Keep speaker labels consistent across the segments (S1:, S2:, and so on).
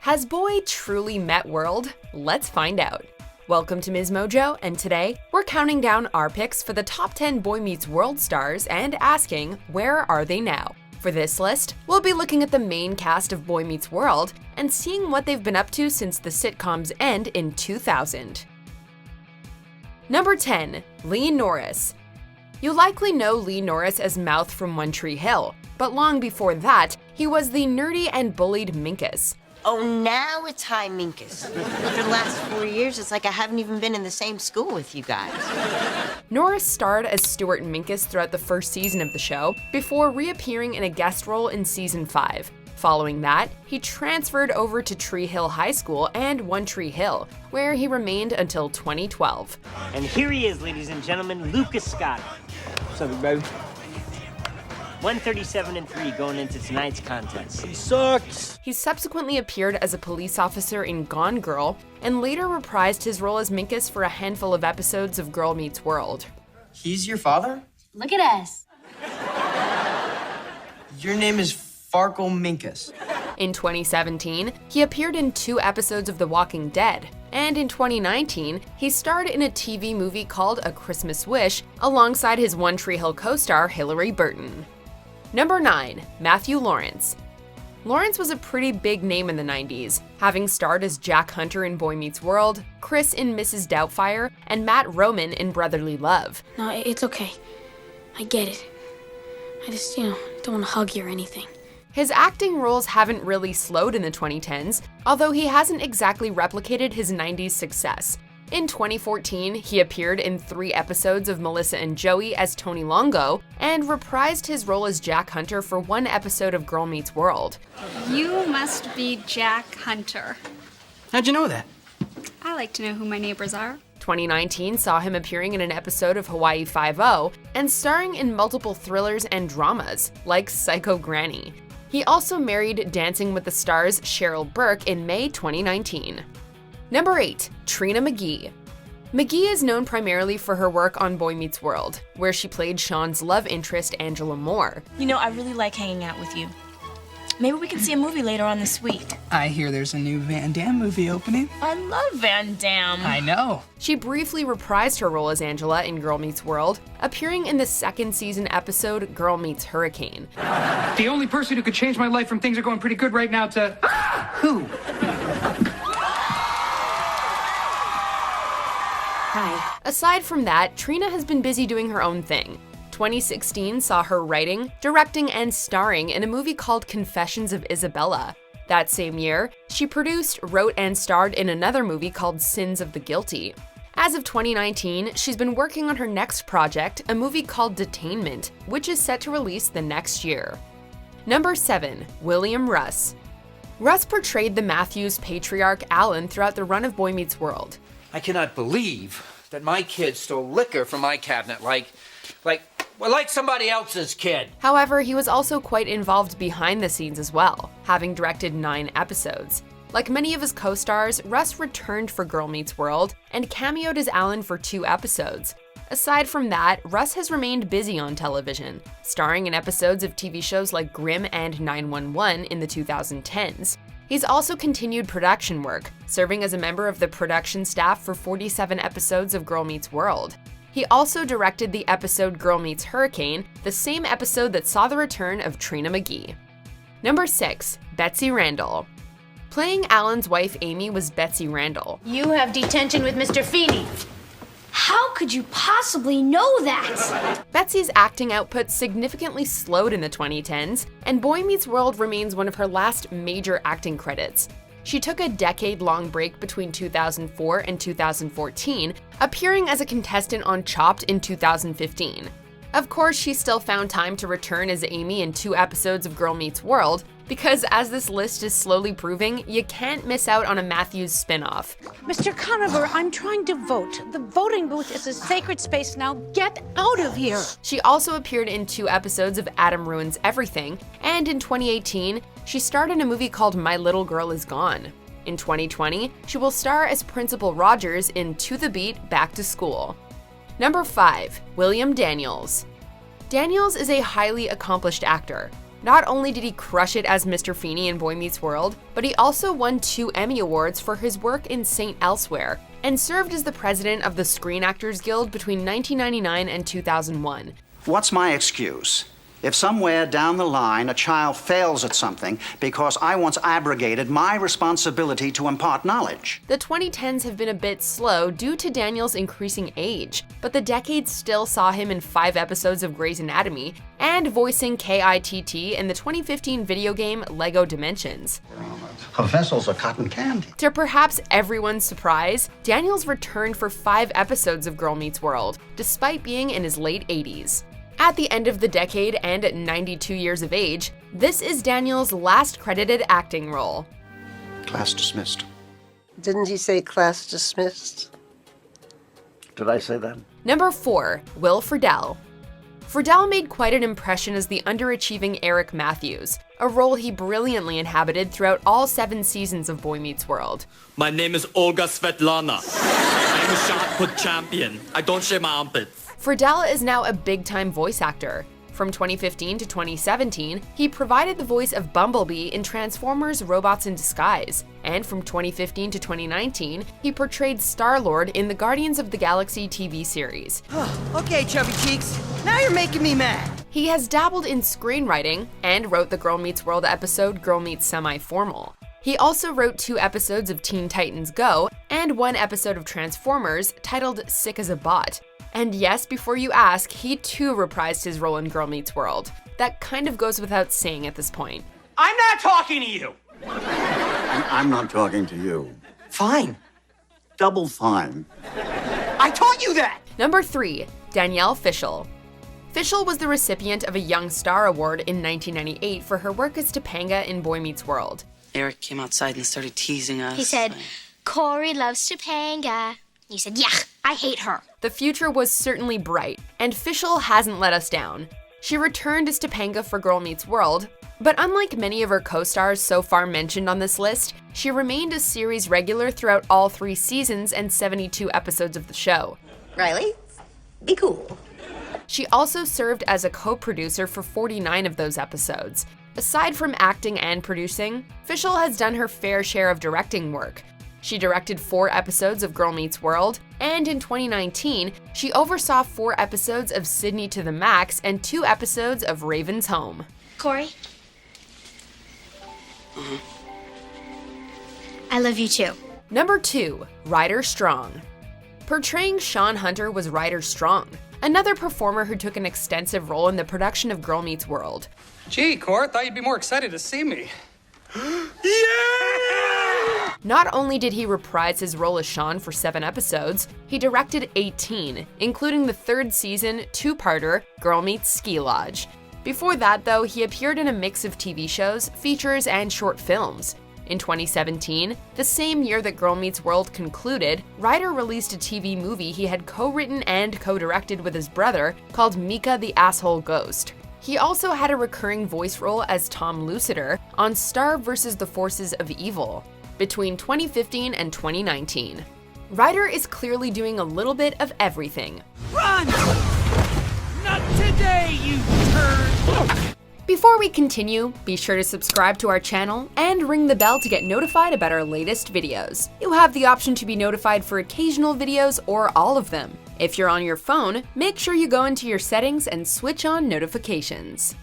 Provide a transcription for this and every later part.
S1: Has boy truly met world? Let's find out. Welcome to MsMojo, and today we're counting down our picks for the top 10 Boy Meets World stars and asking, where are they now? For this list, we'll be looking at the main cast of Boy Meets World and seeing what they've been up to since the sitcom's end in 2000. Number 10. Lee Norris. You likely know Lee Norris as Mouth from One Tree Hill, but long before that, he was the nerdy and bullied Minkus.
S2: Oh, now it's Hi Minkus. For the last 4 years, it's like I haven't even been in the same school with you guys.
S1: Norris starred as Stuart Minkus throughout the first season of the show, before reappearing in a guest role in season 5. Following that, he transferred over to Tree Hill High School and One Tree Hill, where he remained until 2012.
S3: And here he is, ladies and gentlemen, Lucas Scott. What's up, baby? 137-3 going into tonight's contest.
S4: He sucks!
S1: He subsequently appeared as a police officer in Gone Girl, and later reprised his role as Minkus for a handful of episodes of Girl Meets World.
S4: He's your father?
S5: Look at us.
S4: Your name is Farkle Minkus.
S1: In 2017, he appeared in 2 episodes of The Walking Dead, and in 2019, he starred in a TV movie called A Christmas Wish alongside his One Tree Hill co-star Hilary Burton. Number 9. Matthew Lawrence. Lawrence was a pretty big name in the 90s, having starred as Jack Hunter in Boy Meets World, Chris in Mrs. Doubtfire, and Matt Roman in Brotherly Love.
S5: No, it's okay. I get it. I just, don't want to hug you or anything.
S1: His acting roles haven't really slowed in the 2010s, although he hasn't exactly replicated his 90s success. In 2014, he appeared in 3 episodes of Melissa and Joey as Tony Longo, and reprised his role as Jack Hunter for 1 episode of Girl Meets World.
S6: You must be Jack Hunter.
S4: How'd you know that?
S6: I like to know who my neighbors are.
S1: 2019 saw him appearing in an episode of Hawaii Five-0 and starring in multiple thrillers and dramas, like Psycho Granny. He also married Dancing with the Stars' Cheryl Burke in May 2019. Number 8. Trina McGee. McGee is known primarily for her work on Boy Meets World, where she played Sean's love interest Angela Moore.
S7: I really like hanging out with you. Maybe we can see a movie later on this week.
S8: I hear there's a new Van Damme movie opening.
S7: I love Van Damme.
S8: I know.
S1: She briefly reprised her role as Angela in Girl Meets World, appearing in the 2nd season episode Girl Meets Hurricane.
S9: The only person who could change my life from things are going pretty good right now to... who?
S1: Hi. Aside from that, Trina has been busy doing her own thing. 2016 saw her writing, directing, and starring in a movie called Confessions of Isabella. That same year, she produced, wrote, and starred in another movie called Sins of the Guilty. As of 2019, she's been working on her next project, a movie called Detainment, which is set to release the next year. Number 7. William Russ. Russ portrayed the Matthews patriarch Alan throughout the run of Boy Meets World.
S10: I cannot believe that my kid stole liquor from my cabinet like somebody else's kid.
S1: However, he was also quite involved behind the scenes as well, having directed 9 episodes. Like many of his co-stars, Russ returned for Girl Meets World and cameoed as Alan for 2 episodes. Aside from that, Russ has remained busy on television, starring in episodes of TV shows like Grimm and 911 in the 2010s. He's also continued production work, serving as a member of the production staff for 47 episodes of Girl Meets World. He also directed the episode Girl Meets Hurricane, the same episode that saw the return of Trina McGee. Number 6. Betsy Randle. Playing Alan's wife Amy was Betsy Randle.
S5: You have detention with Mr. Feeney. How could you possibly know that?
S1: Betsy's acting output significantly slowed in the 2010s, and Boy Meets World remains one of her last major acting credits. She took a decade-long break between 2004 and 2014, appearing as a contestant on Chopped in 2015. Of course, she still found time to return as Amy in 2 episodes of Girl Meets World, because as this list is slowly proving, you can't miss out on a Matthews spin-off.
S11: Mr. Conover, I'm trying to vote. The voting booth is a sacred space now. Get out of here.
S1: She also appeared in 2 episodes of Adam Ruins Everything, and in 2018, she starred in a movie called My Little Girl Is Gone. In 2020, she will star as Principal Rogers in To the Beat, Back to School. Number 5. William Daniels. Daniels is a highly accomplished actor. Not only did he crush it as Mr. Feeney in Boy Meets World, but he also won 2 Emmy Awards for his work in St. Elsewhere, and served as the president of the Screen Actors Guild between 1999 and 2001.
S12: What's my excuse? If somewhere down the line a child fails at something because I once abrogated my responsibility to impart knowledge.
S1: The 2010s have been a bit slow due to Daniel's increasing age, but the decade still saw him in 5 episodes of Grey's Anatomy and voicing KITT in the 2015 video game LEGO Dimensions.
S12: Her vessels are cotton candy.
S1: To perhaps everyone's surprise, Daniels returned for 5 episodes of Girl Meets World, despite being in his late 80s. At the end of the decade and at 92 years of age, this is Daniel's last credited acting role.
S12: Class dismissed.
S13: Didn't he say class dismissed?
S12: Did I say that?
S1: Number 4, Will Friedle. Friedle made quite an impression as the underachieving Eric Matthews, a role he brilliantly inhabited throughout all 7 seasons of Boy Meets World.
S14: My name is Olga Svetlana. I'm a shot put champion. I don't shave my armpits.
S1: Friedle is now a big-time voice actor. From 2015 to 2017, he provided the voice of Bumblebee in Transformers: Robots in Disguise, and from 2015 to 2019, he portrayed Star-Lord in the Guardians of the Galaxy TV series.
S4: Okay, chubby cheeks, now you're making me mad.
S1: He has dabbled in screenwriting and wrote the Girl Meets World episode Girl Meets Semi-Formal. He also wrote 2 episodes of Teen Titans Go and 1 episode of Transformers titled Sick as a Bot. And yes, before you ask, he too reprised his role in Girl Meets World. That kind of goes without saying at this point.
S3: I'm not talking to you!
S12: I'm not talking to you.
S3: Fine.
S12: Double fine.
S3: I taught you that!
S1: Number 3, Danielle Fishel. Fishel was the recipient of a Young Star Award in 1998 for her work as Topanga in Boy Meets World.
S15: Eric came outside and started teasing us.
S5: He said, Corey loves Topanga. You said, yuck, I hate her.
S1: The future was certainly bright, and Fishel hasn't let us down. She returned as Topanga for Girl Meets World, but unlike many of her co-stars so far mentioned on this list, she remained a series regular throughout all 3 seasons and 72 episodes of the show.
S2: Riley, be cool.
S1: She also served as a co-producer for 49 of those episodes. Aside from acting and producing, Fishel has done her fair share of directing work. She directed 4 episodes of Girl Meets World, and in 2019, she oversaw 4 episodes of Sydney to the Max and 2 episodes of Raven's Home.
S5: Corey? I love you too.
S1: Number 2, Ryder Strong. Portraying Sean Hunter was Ryder Strong, another performer who took an extensive role in the production of Girl Meets World.
S9: Gee, Cor, thought you'd be more excited to see me.
S1: Not only did he reprise his role as Sean for 7 episodes, he directed 18, including the 3rd season 2-parter Girl Meets Ski Lodge. Before that, though, he appeared in a mix of TV shows, features, and short films. In 2017, the same year that Girl Meets World concluded, Ryder released a TV movie he had co-written and co-directed with his brother called Mika the Asshole Ghost. He also had a recurring voice role as Tom Lucider on Star vs. the Forces of Evil between 2015 and 2019. Ryder is clearly doing a little bit of everything.
S4: Run! Not today, you turd!
S1: Before we continue, be sure to subscribe to our channel and ring the bell to get notified about our latest videos. You have the option to be notified for occasional videos or all of them. If you're on your phone, make sure you go into your settings and switch on notifications.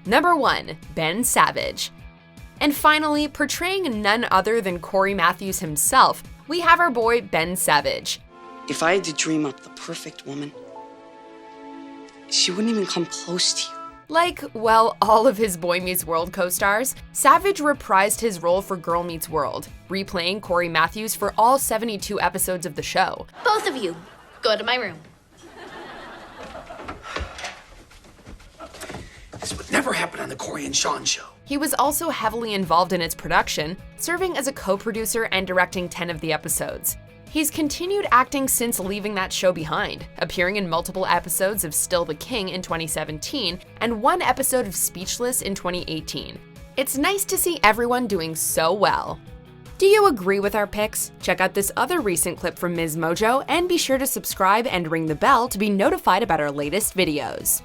S1: Number 1, Ben Savage. And finally, portraying none other than Corey Matthews himself, we have our boy Ben Savage.
S15: If I had to dream up the perfect woman, she wouldn't even come close to you.
S1: Like, well, all of his Boy Meets World co-stars, Savage reprised his role for Girl Meets World, replaying Corey Matthews for all 72 episodes of the show.
S5: Both of you, go to my room.
S9: This would never happen on the Corey and Sean show.
S1: He was also heavily involved in its production, serving as a co-producer and directing 10 of the episodes. He's continued acting since leaving that show behind, appearing in multiple episodes of Still the King in 2017 and 1 episode of Speechless in 2018. It's nice to see everyone doing so well. Do you agree with our picks? Check out this other recent clip from MsMojo and be sure to subscribe and ring the bell to be notified about our latest videos.